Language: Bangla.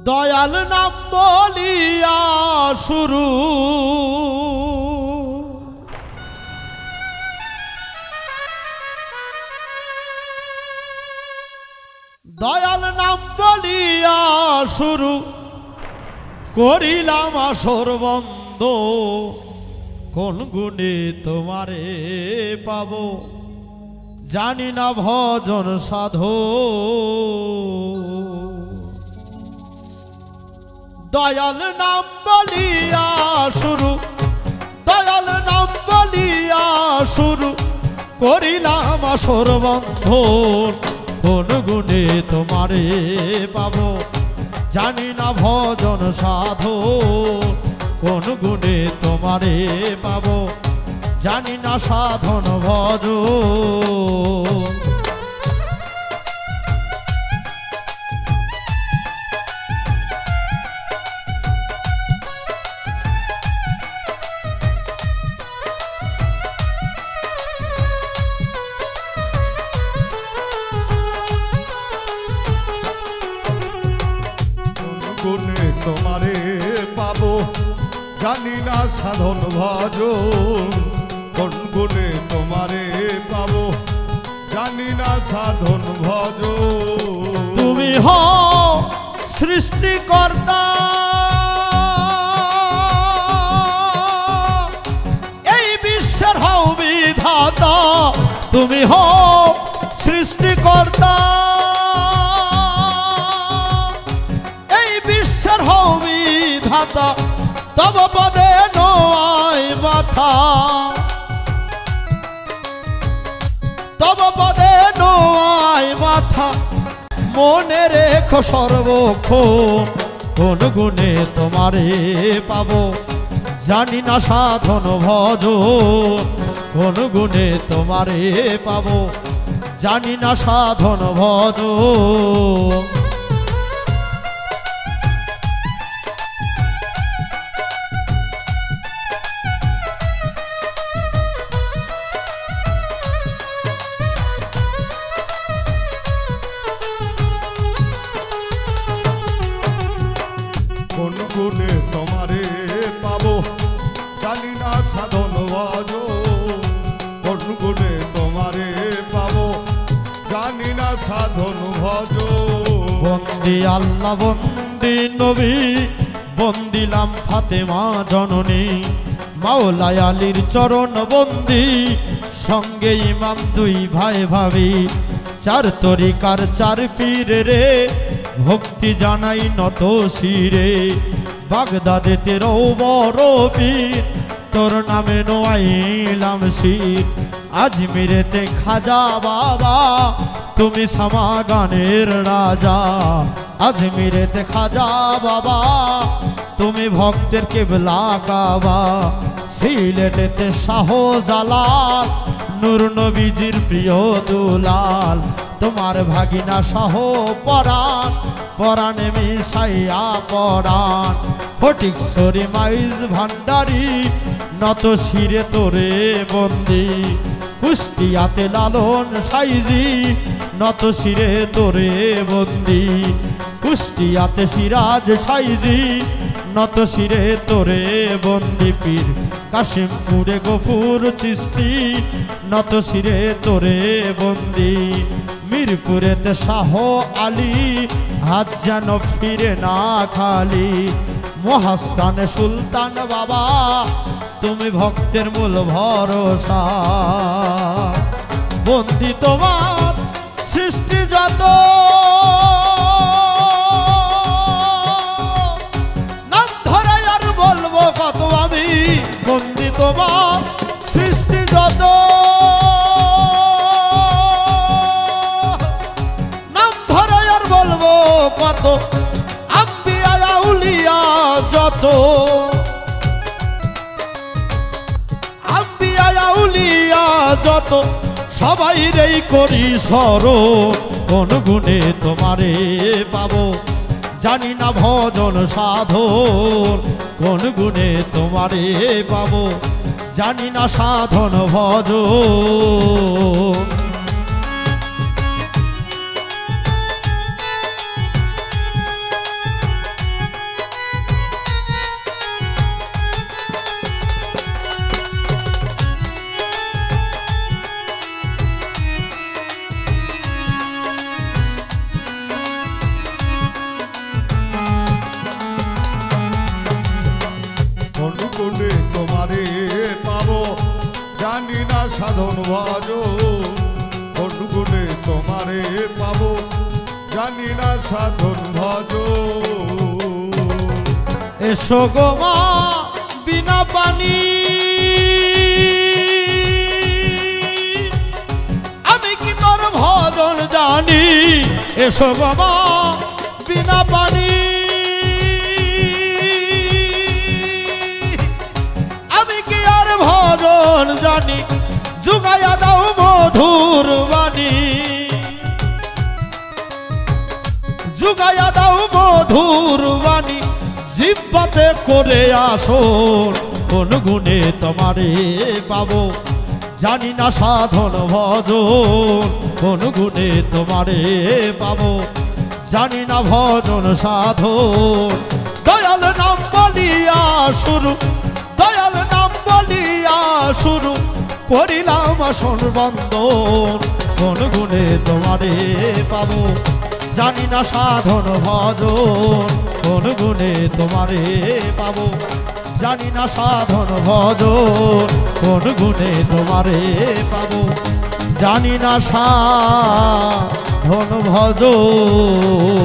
দয়াল নাম বলিয়া শুরু, দয়াল নাম বলিয়া শুরু করিলাম আসর বন্ধ। কোন গুণে তোমারে পাবো জানি না ভজন সাধো। দয়াল নাম বলিয়া শুরু, দয়াল নাম বলিয়া শুরু করিলাম আসর বন্ধন। কোন গুণে তোমারে পাবো জানি না ভজন সাধো। কোন গুণে তোমারে পাবো জানি না সাধন ভজন। গুণে তোমারে পাবো জানি না সাধন ভজন। কোন গুণে তোমারে পাবো জানি না সাধন ভজন। তুমি হও সৃষ্টিকর্তা, এই বিশ্বের হও বিধাতা। তুমি হও সৃষ্টিকর্তা, এই বিশ্বের হও বিধাতা। তব পদে নয় মাথা, তব পদে নয় মাথা। মনে রেখো সর্বক্ষণ কোন গুণে তোমারে পাবো জানি না সাধন ভজন। কোন গুণে তোমারে পাবো জানি না সাধন ভজন। কোন গুণে তোমারে পাবো জানি না সাধন ভজন। কোন গুণে তোমারে পাবো জানি না সাধন ভজন। বন্দি আল্লাহ বন্দি নবী, বন্দিলাম ফাতেমা জননী। মাওলা আলীর চরণ বন্দি, সঙ্গে ইমাম দুই ভাই ভাবি। চার তরিকার চার পীর রে, ভক্তি জানাই নত শিরে। বাগদাদেতে রও বড় পীর, তোর নামে নোয়াইলাম শির। আজমিরেতে খাজা বাবা, তুমি সামাগানের রাজা। আজমিরেতে খাজা বাবা, তুমি ভক্তের কেবলা কাবা। সিলেটেতে শাহজালাল, নূর নবীজির প্রিয় দুলাল। তোমার ভাগিনা শাহ পরাণ, পরাণে মিশাইয়া পরাণ। ফটিকছড়ি মাইজ ভান্ডারি, নত শিরে তোরে বন্দি। কুষ্টিয়াতে লালন সাইজি, নত শিরে তোরে বন্দি। কুষ্টিয়াতে সিরাজ সাইজি, নত শিরে তোরে বন্দি। পীর কাশিমপুরে গফুর চিস্তি, নত শিরে তোরে বন্দি। মিরপুরেতে শাহ আলী, হাত যেন ফিরে না খালি। মহাস্থানে সুলতান বাবা, তুমি ভক্তের মূল ভরসা। বন্দি তোমার সৃষ্টি যত, নাম ধরে আর বলবো কত আমি। বন্দি তোমার সৃষ্টি যত, নাম ধরে আর বলবো কত। আম্বিয়া আউলিয়া যত, আম্বিয়া আউলিয়া যত, সবাই রেই করি স্মরণ। কোন গুণে তোমারে পাবো জানি না ভজন সাধন। কোন গুণে তোমারে পাবো জানি না সাধন ভজন। জানি না সাধন ভজ কোন গুণে তোমারে পাবো জানি না সাধন ভজ এসো গো মা বিনা পানি আমি কি তোর ভজন জানি এসো গো মা বিনা পানি আমি কি আর ভজন জানি জুগাইয়া দাও মধুর বাণী জুগাইয়া দাও মধুর বাণী জিব্বাতে করে আসন কোন গুণে তোমারে পাবো জানি না সাধন ভজন কোন গুণে তোমারে পাবো জানি না ভজন সাধন দয়াল নাম বলিয়া শুরু দয়াল নাম বলিয়া শুরু করিলাম আসন বন্দন কোন গুণে তোমারে পাবো জানি না সাধন ভজন কোন গুণে তোমারে পাবো জানি না সাধন ভজন কোন গুণে তোমারে পাবো জানি না সাধন ভজন